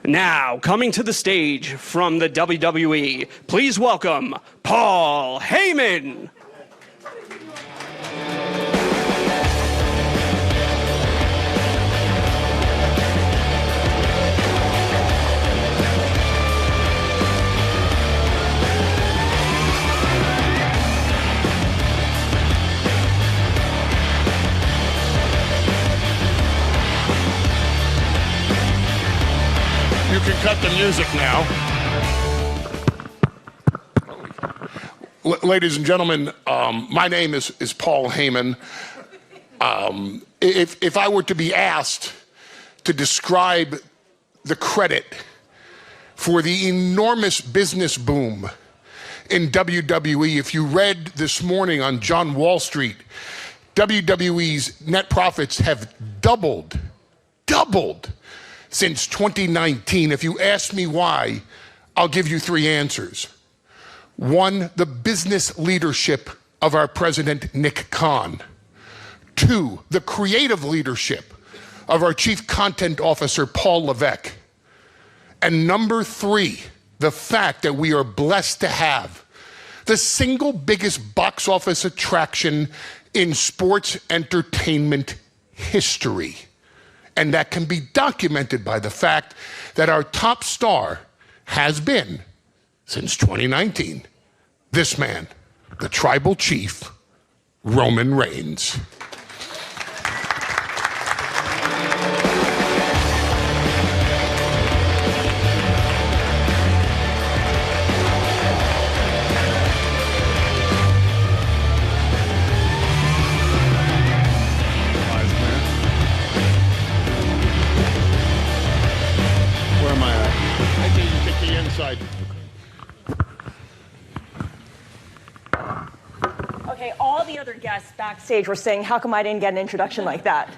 Now, coming to the stage from the WWE, please welcome Paul Heyman. You can cut the music now. Ladies and gentlemen, my name is Paul Heyman. If I were to be asked to describe the credit for the enormous business boom in WWE, if you read this morning on John Wall Street, WWE's net profits have doubled since 2019. If you ask me why, I'll give you three answers. One, the business leadership of our president, Nick Khan. Two, the creative leadership of our chief content officer, Paul Levesque. And number three, the fact that we are blessed to have the single biggest box office attraction in sports entertainment history. And that can be documented by the fact that our top star has been, since 2019, this man, the tribal chief, Roman Reigns. Okay, all the other guests backstage were saying, how come I didn't get an introduction like that?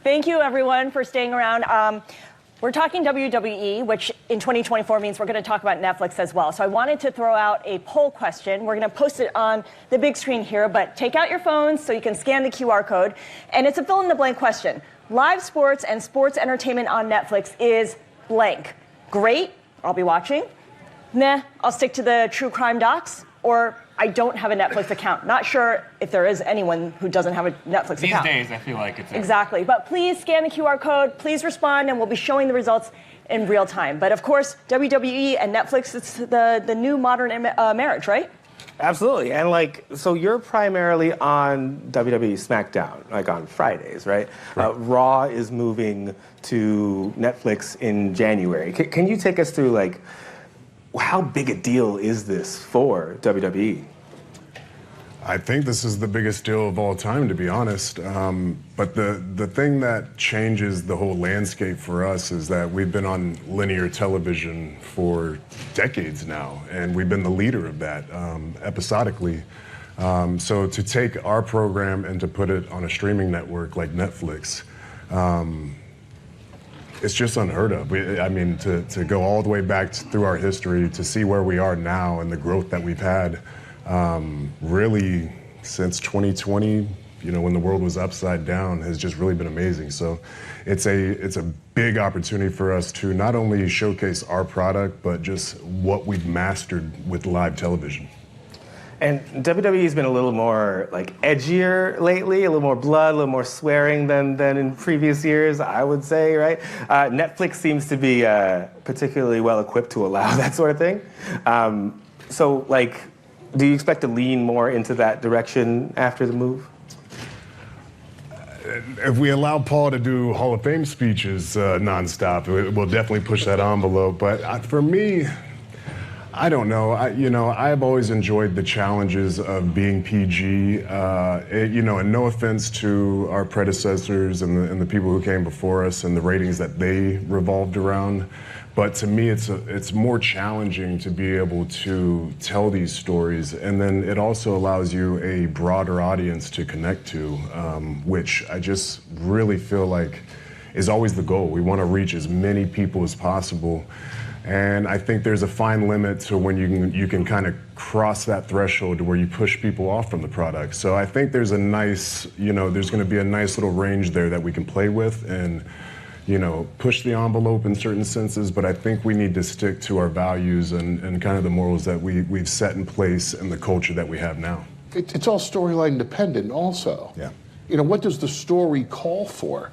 Thank you, everyone, for staying around. We're talking WWE, which in 2024 means we're going to talk about Netflix as well. So I wanted to throw out a poll question. We're going to post it on the big screen here, but take out your phones so you can scan the QR code. And it's a fill-in-the-blank question. Live sports and sports entertainment on Netflix is blank. Great, I'll be watching. Nah, I'll stick to the true crime docs. Or I don't have a Netflix account. Not sure if there is anyone who doesn't have a Netflix account. These days, I feel like it's... Exactly. But please scan the QR code, please respond, and we'll be showing the results in real time. But of course, WWE and Netflix, it's the new modern marriage, right? Absolutely. And so you're primarily on WWE SmackDown, on Fridays, right? Raw is moving to Netflix in January. Can you take us through, how big a deal is this for WWE? I think this is the biggest deal of all time, to be honest. But the thing that changes the whole landscape for us is that we've been on linear television for decades now, and we've been the leader of that episodically. So to take our program and to put it on a streaming network like Netflix, it's just unheard of. To go all the way back through our history to see where we are now and the growth that we've had, really since 2020, when the world was upside down, has just really been amazing. So it's a big opportunity for us to not only showcase our product, but just what we've mastered with live television. And WWE's been a little more edgier lately, a little more blood, a little more swearing than in previous years, I would say, right? Netflix seems to be particularly well equipped to allow that sort of thing. Do you expect to lean more into that direction after the move? If we allow Paul to do Hall of Fame speeches nonstop, we'll definitely push that envelope. But for me, I don't know. I've always enjoyed the challenges of being PG. And no offense to our predecessors and the people who came before us and the ratings that they revolved around. But to me, it's more challenging to be able to tell these stories. And then it also allows you a broader audience to connect to, which I just really feel like is always the goal. We want to reach as many people as possible. And I think there's a fine limit to when you can kind of cross that threshold to where you push people off from the product. So I think there's a nice, there's going to be a nice little range there that we can play with and push the envelope in certain senses, but I think we need to stick to our values and kind of the morals that we've set in place and the culture that we have now. It's all storyline dependent also. Yeah. What does the story call for?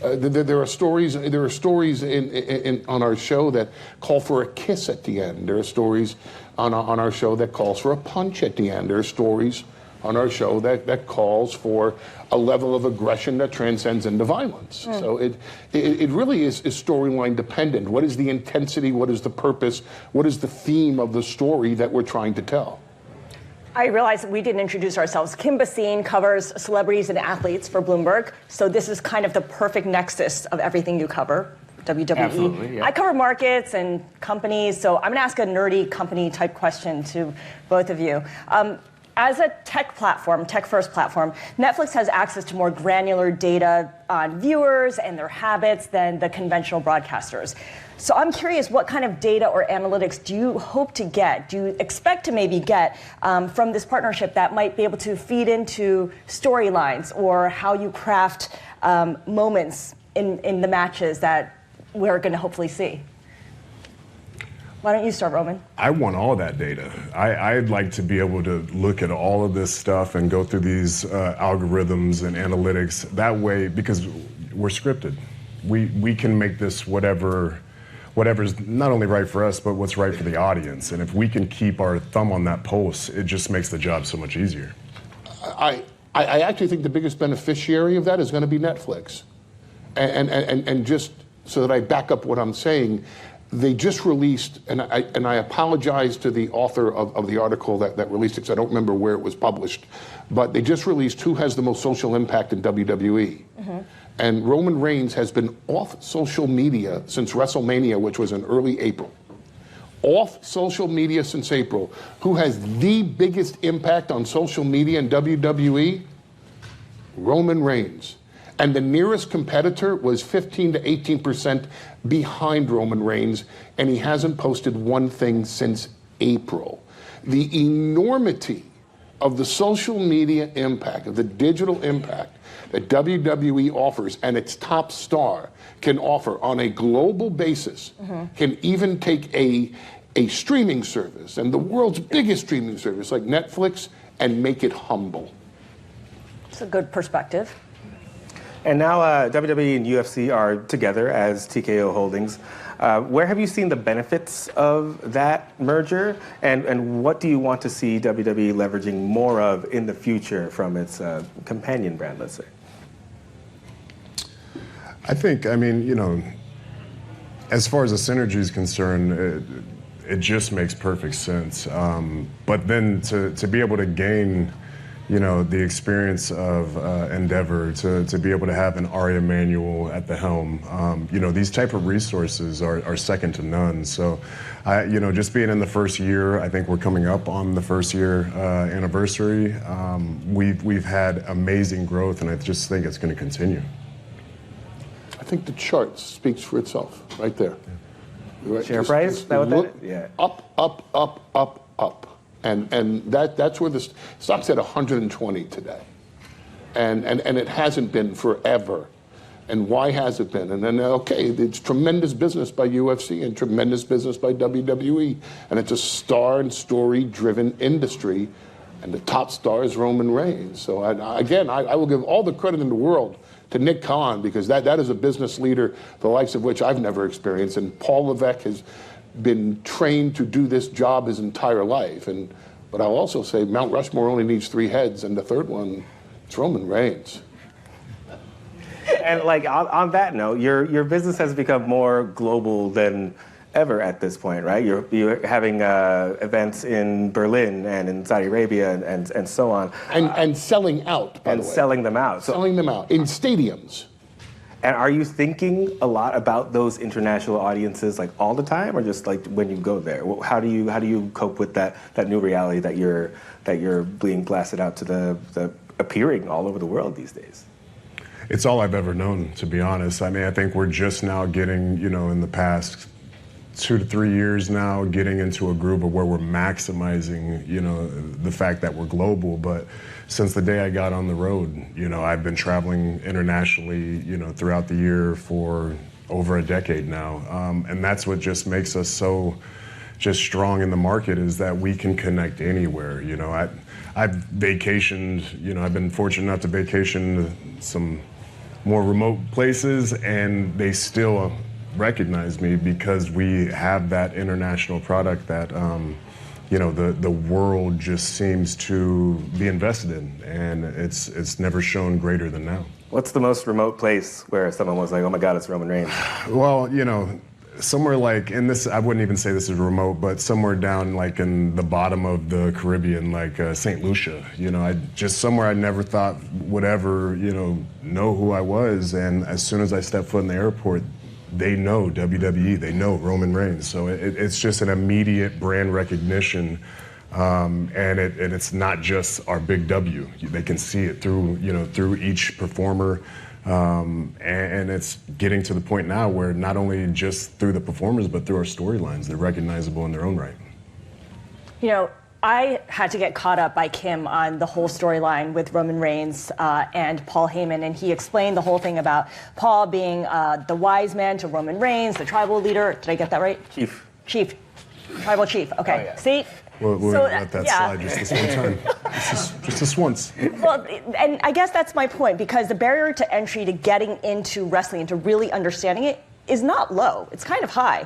There are stories on our show that call for a kiss at the end. There are stories on our show that calls for a punch at the end. There are stories on our show that calls for a level of aggression that transcends into violence. So it really is storyline dependent. What is the intensity? What is the purpose? What is the theme of the story that we're trying to tell? I realize we didn't introduce ourselves. Kim Basine covers celebrities and athletes for Bloomberg, so this is kind of the perfect nexus of everything you cover, WWE. Absolutely, yeah. I cover markets and companies, so I'm going to ask a nerdy company type question to both of you. As a tech platform, tech-first platform, Netflix has access to more granular data on viewers and their habits than the conventional broadcasters. So I'm curious, what kind of data or analytics do you hope to get, do you expect to maybe get from this partnership that might be able to feed into storylines or how you craft moments in the matches that we're going to hopefully see? Why don't you start, Roman? I want all that data. I'd like to be able to look at all of this stuff and go through these algorithms and analytics that way, because we're scripted. We can make this whatever's not only right for us, but what's right for the audience. And if we can keep our thumb on that pulse, it just makes the job so much easier. I actually think the biggest beneficiary of that is going to be Netflix. And just so that I back up what I'm saying, they just released, and I apologize to the author of the article that released it, because I don't remember where it was published, but they just released who has the most social impact in WWE. Mm-hmm. And Roman Reigns has been off social media since WrestleMania, which was in early April. Off social media since April. Who has the biggest impact on social media in WWE? Roman Reigns. And the nearest competitor was 15 to 18% behind Roman Reigns, and he hasn't posted one thing since April. The enormity of the social media impact, of the digital impact that WWE offers and its top star can offer on a global basis, can even take a streaming service, and the world's biggest streaming service like Netflix, and make it humble. It's a good perspective. And now WWE and UFC are together as TKO Holdings. Where have you seen the benefits of that merger? And what do you want to see WWE leveraging more of in the future from its companion brand, let's say? I think, as far as the synergy is concerned, it just makes perfect sense. But then to be able to gain the experience of Endeavor, to be able to have an Ari Emanuel at the helm, these type of resources are second to none. So, just being in the first year, I think we're coming up on the first year anniversary. We've had amazing growth, and I just think it's going to continue. I think the chart speaks for itself, right there. Right? Share price? Is that what that is? Yeah. Up, up, up, up, up. And that's where the stock's at 120 today. And it hasn't been forever. And why has it been? And then, okay, it's tremendous business by UFC and tremendous business by WWE. And it's a star and story-driven industry. And the top star is Roman Reigns. So, I will give all the credit in the world to Nick Khan, because that is a business leader, the likes of which I've never experienced. And Paul Levesque has been trained to do this job his entire life. But I'll also say Mount Rushmore only needs 3 heads, and the third one, it's Roman Reigns. And on that note, your business has become more global than ever at this point, right? You're having events in Berlin and in Saudi Arabia and so on. And selling out, by the way. And selling them out. Selling them out in stadiums. And are you thinking a lot about those international audiences all the time, or just when you go there? How do you cope with that new reality that you're being blasted out to the appearing all over the world these days? It's all I've ever known, to be honest. I think we're just now getting, in the past 2 to 3 years now, getting into a groove of where we're maximizing, the fact that we're global. But since the day I got on the road, I've been traveling internationally, throughout the year for over a decade now. And that's what just makes us so just strong in the market, is that we can connect anywhere. I've vacationed, I've been fortunate enough to vacation to some more remote places, and they still recognize me because we have that international product that the world just seems to be invested in, and it's never shown greater than now. What's the most remote place where someone was like, oh my God, it's Roman Reigns? Well, somewhere like in this, I wouldn't even say this is remote, but somewhere down like in the bottom of the Caribbean, like St. Lucia, somewhere I never thought would ever, know who I was. And as soon as I stepped foot in the airport, they know WWE, they know Roman Reigns. So it's just an immediate brand recognition. And it's not just our big W. They can see it through each performer. And it's getting to the point now where not only just through the performers, but through our storylines, they're recognizable in their own right. I had to get caught up by Kim on the whole storyline with Roman Reigns and Paul Heyman, and he explained the whole thing about Paul being the Wiseman to Roman Reigns, the tribal leader. Did I get that right? Chief. Tribal chief. Okay. Oh, yeah. See? We'll let that slide just this one time. Just this once. Well, and I guess that's my point, because the barrier to entry to getting into wrestling and to really understanding it is not low. It's kind of high.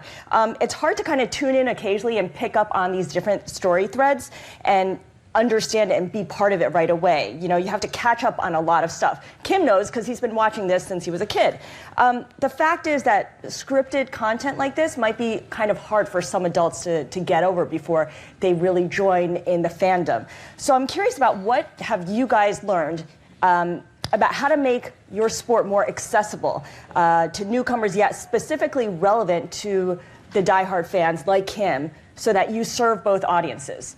It's hard to kind of tune in occasionally and pick up on these different story threads and understand it and be part of it right away. You have to catch up on a lot of stuff. Kim knows because he's been watching this since he was a kid. The fact is that scripted content like this might be kind of hard for some adults to get over before they really join in the fandom. So I'm curious about what have you guys learned about how to make your sport more accessible to newcomers, yet specifically relevant to the diehard fans like Kim, so that you serve both audiences?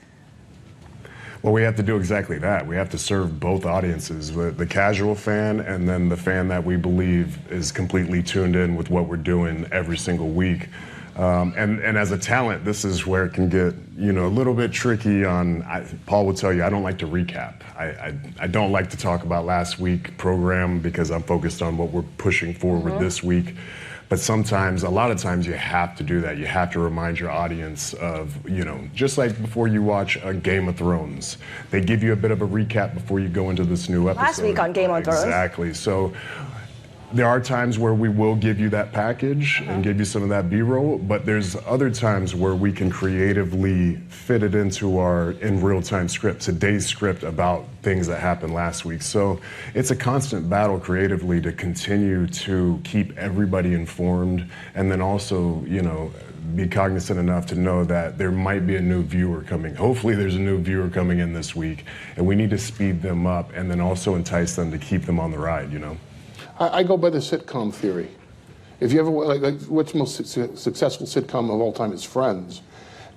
Well, we have to do exactly that. We have to serve both audiences, the casual fan and then the fan that we believe is completely tuned in with what we're doing every single week. And as a talent, this is where it can get, a little bit tricky Paul will tell you, I don't like to recap. I don't like to talk about last week's program because I'm focused on what we're pushing forward this week. But a lot of times you have to do that. You have to remind your audience of, just like before you watch a Game of Thrones, they give you a bit of a recap before you go into this new episode. Last week on Game of Thrones. Exactly. So there are times where we will give you that package and give you some of that B-roll, but there's other times where we can creatively fit it into our in real-time script, today's script about things that happened last week. So it's a constant battle creatively to continue to keep everybody informed, and then also, be cognizant enough to know that there might be a new viewer coming. Hopefully there's a new viewer coming in this week, and we need to speed them up and then also entice them to keep them on the ride, I go by the sitcom theory. If you ever, what's the most successful sitcom of all time is Friends.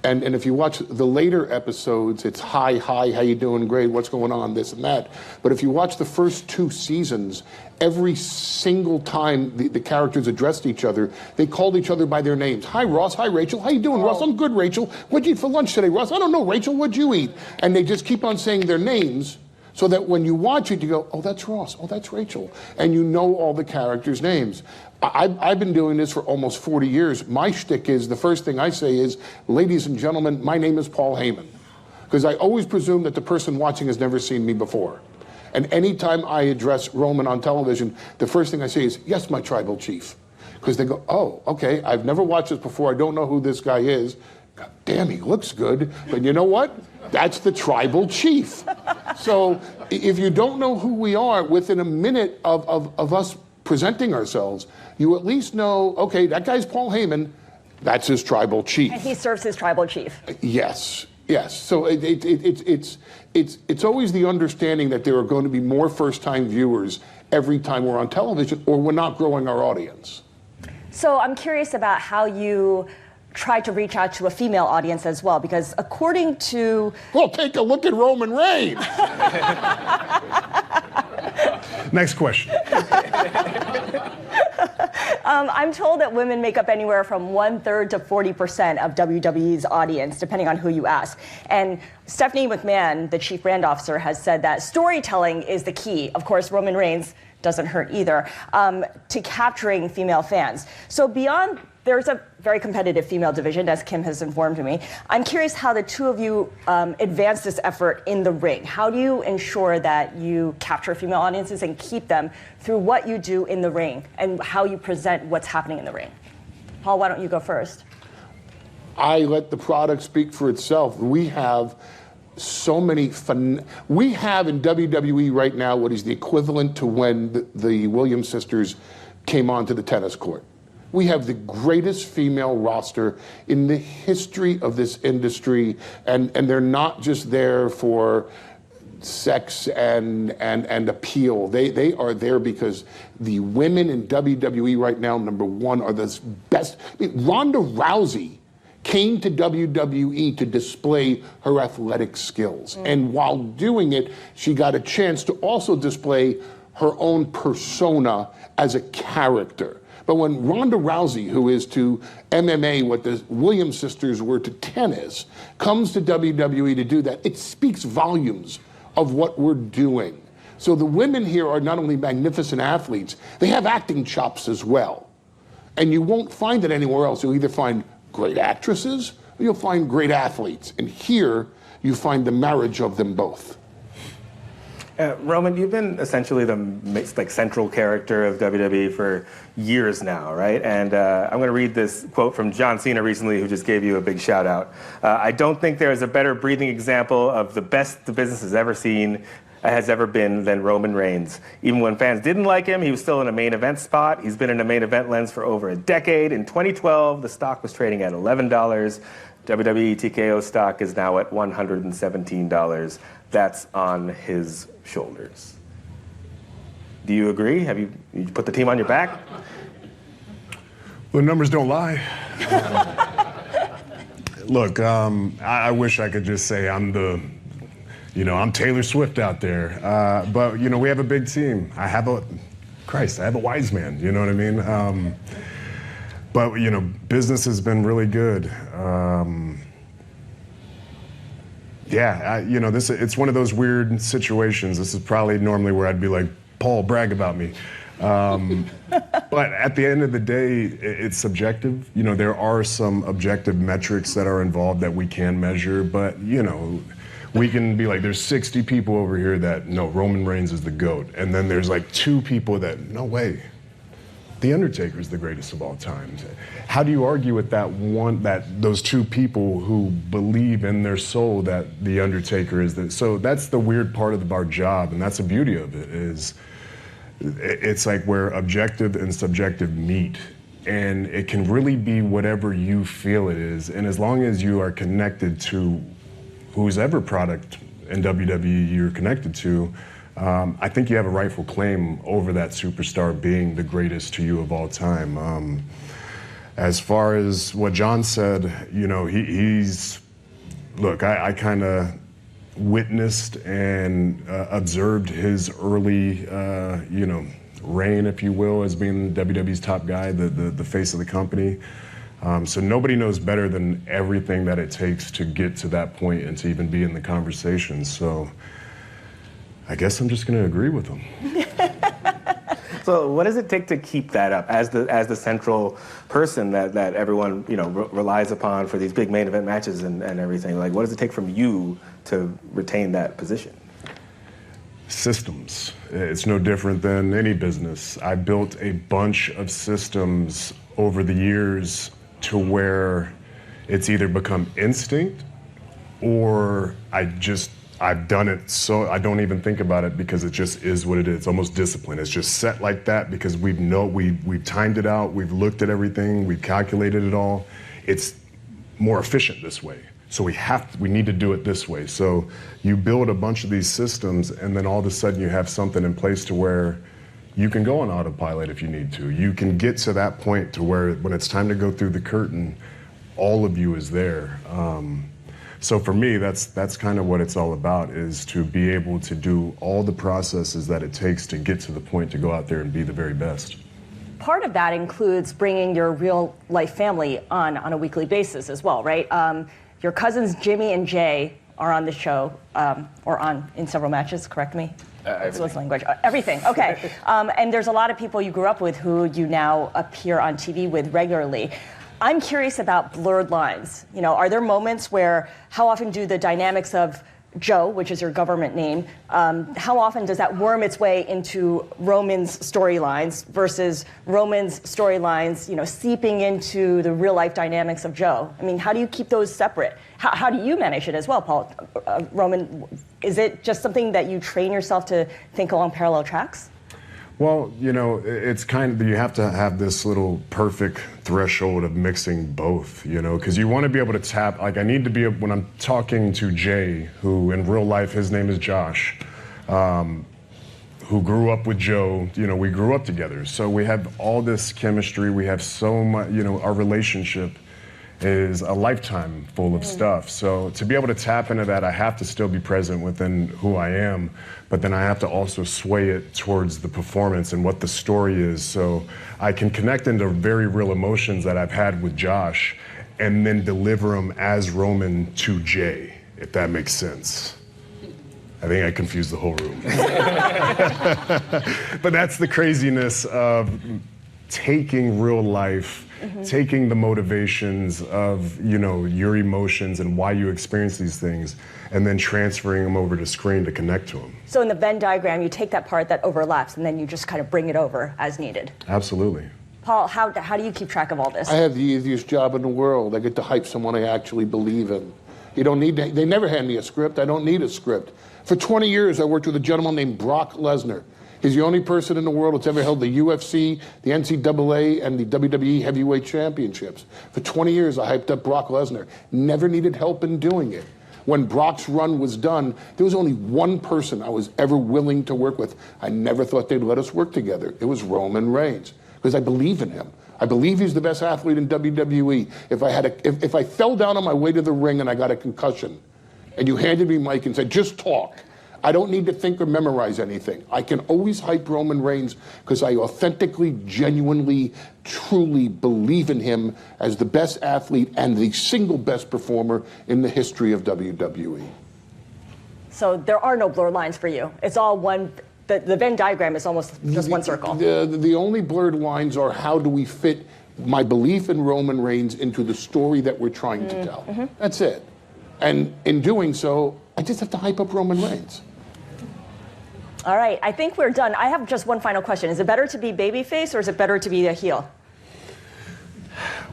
And if you watch the later episodes, it's hi, how you doing, great, what's going on, this and that. But if you watch the first 2 seasons, every single time the characters addressed each other, they called each other by their names. Hi, Ross. Hi, Rachel. How you doing, Ross? I'm good, Rachel. What'd you eat for lunch today, Ross? I don't know, Rachel. What'd you eat? And they just keep on saying their names, so that when you watch it, you go, oh, that's Ross, oh, that's Rachel. And you know all the characters' names. I've been doing this for almost 40 years. My shtick is, the first thing I say is, ladies and gentlemen, my name is Paul Heyman. Because I always presume that the person watching has never seen me before. And anytime I address Roman on television, the first thing I say is, yes, my tribal chief. Because they go, oh, okay, I've never watched this before, I don't know who this guy is. God damn, he looks good. But you know what? That's the tribal chief. So if you don't know who we are, within a minute of us presenting ourselves, you at least know, okay, that guy's Paul Heyman, that's his tribal chief. And he serves his tribal chief. Yes. So it's always the understanding that there are going to be more first-time viewers every time we're on television, or we're not growing our audience. So I'm curious about how you try to reach out to a female audience as well, because according to... Well, take a look at Roman Reigns. Next question. I'm told that women make up anywhere from 1/3 to 40% of WWE's audience, depending on who you ask. And Stephanie McMahon, the chief brand officer, has said that storytelling is the key. Of course, Roman Reigns doesn't hurt either, to capturing female fans. So beyond, there's a very competitive female division, as Kim has informed me. I'm curious how the two of you advance this effort in the ring. How do you ensure that you capture female audiences and keep them through what you do in the ring and how you present what's happening in the ring? Paul, why don't you go first? I let the product speak for itself. We have so many we have in WWE right now what is the equivalent to when the Williams sisters came onto the tennis court. We have the greatest female roster in the history of this industry, and they're not just there for sex and appeal. They are there because the women in WWE right now, number one, are the best. I mean, Ronda Rousey came to WWE to display her athletic skills. And while doing it, she got a chance to also display her own persona as a character. But when Ronda Rousey, who is to MMA what the Williams sisters were to tennis, comes to WWE to do that, it speaks volumes of what we're doing. So the women here are not only magnificent athletes, they have acting chops as well. And you won't find it anywhere else. You'll either find great actresses or you'll find great athletes. And here you find the marriage of them both. Roman, you've been essentially the central character of WWE for years now, right? And I'm going to read this quote from John Cena recently, who just gave you a big shout out. I don't think there is a better breathing example of the best the business has ever been than Roman Reigns. Even when fans didn't like him, he was still in a main event spot. He's been in a main event lens for over a decade. In 2012, the stock was trading at $11. WWE TKO stock is now at $117. That's on his shoulders. Do you agree? Have you put the team on your back? The numbers don't lie. Look, I wish I could just say I'm Taylor Swift out there. But, we have a big team. I have a Wiseman, you know what I mean? But, business has been really good. It's one of those weird situations. This is probably normally where I'd be like, Paul, brag about me. But at the end of the day, it's subjective. There are some objective metrics that are involved that we can measure, but, we can be like, there's 60 people over here that, no, Roman Reigns is the GOAT. And then there's like 2 people that, no way. The Undertaker is the greatest of all time. How do you argue with those 2 people who believe in their soul that the Undertaker is so that's the weird part of our job, and that's the beauty of it, is it's like where objective and subjective meet, and it can really be whatever you feel it is, and as long as you are connected to whoever product in WWE you're connected to, I think you have a rightful claim over that superstar being the greatest to you of all time. As far as what John said, I kind of witnessed and observed his early, reign, if you will, as being WWE's top guy, the face of the company. So nobody knows better than everything that it takes to get to that point and to even be in the conversation. So I guess I'm just going to agree with him. So what does it take to keep that up as the central person that everyone relies upon for these big main event matches and everything? Like, what does it take from you to retain that position? Systems. It's no different than any business. I built a bunch of systems over the years to where it's either become instinct or I've done it so I don't even think about it because it just is what it is. It's almost discipline. It's just set like that because we've timed it out, we've looked at everything, we've calculated it all. It's more efficient this way. So we need to do it this way. So you build a bunch of these systems and then all of a sudden you have something in place to where you can go on autopilot if you need to. You can get to that point to where when it's time to go through the curtain, all of you is there. So for me, that's kind of what it's all about, is to be able to do all the processes that it takes to get to the point to go out there and be the very best. part of that includes bringing your real life family on a weekly basis as well, right? Your cousins Jimmy and Jay are on the show, or on in several matches. Correct me. What's language? Everything. Okay. And there's a lot of people you grew up with who you now appear on TV with regularly. I'm curious about blurred lines. You know, are there moments where, how often do the dynamics of Joe, which is your government name, how often does that worm its way into Roman's storylines versus Roman's storylines, you know, seeping into the real life dynamics of Joe? I mean, how do you keep those separate? How do you manage it as well, Paul? Roman, is it just something that you train yourself to think along parallel tracks? Well, you know, it's kind of, you have to have this little perfect threshold of mixing both, you know, because you want to be able to tap, like I need to be, when I'm talking to Jay, who in real life, his name is Josh, who grew up with Joe, you know, we grew up together. So we have all this chemistry, we have so much, you know, our relationship is a lifetime full of stuff. So to be able to tap into that, I have to still be present within who I am, but then I have to also sway it towards the performance and what the story is. So I can connect into very real emotions that I've had with Josh and then deliver them as Roman to Jay, if that makes sense. I think I confused the whole room. But that's the craziness of taking real life, taking the motivations of, you know, your emotions and why you experience these things, and then transferring them over to screen to connect to them. So in the Venn diagram, you take that part that overlaps, and then you just kind of bring it over as needed. Absolutely. Paul, how do you keep track of all this? I have the easiest job in the world. I get to hype someone I actually believe in. You don't need to, they never hand me a script. I don't need a script. For 20 years, I worked with a gentleman named Brock Lesnar. He's the only person in the world that's ever held the UFC, the NCAA, and the WWE Heavyweight Championships. For 20 years, I hyped up Brock Lesnar. Never needed help in doing it. When Brock's run was done, there was only one person I was ever willing to work with. I never thought they'd let us work together. It was Roman Reigns, because I believe in him. I believe he's the best athlete in WWE. If I fell down on my way to the ring and I got a concussion, and you handed me Mike and said, just talk, I don't need to think or memorize anything. I can always hype Roman Reigns because I authentically, genuinely, truly believe in him as the best athlete and the single best performer in the history of WWE. So there are no blurred lines for you. It's all one, the Venn diagram is almost just one circle. The only blurred lines are how do we fit my belief in Roman Reigns into the story that we're trying to tell. That's it. And in doing so, I just have to hype up Roman Reigns. All right, I think we're done. I have just one final question. Is it better to be babyface or is it better to be a heel?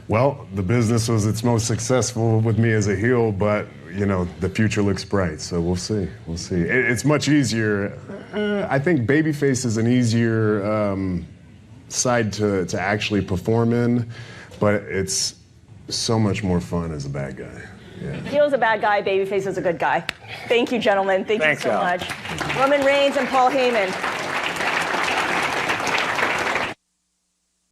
Well, the business was its most successful with me as a heel, but, you know, the future looks bright, so we'll see. We'll see. It's much easier. I think babyface is an easier side to actually perform in, but it's so much more fun as a bad guy. Yeah. Heel's a bad guy, babyface is a good guy. Thank you, gentlemen. Thank you so much. Roman Reigns and Paul Heyman.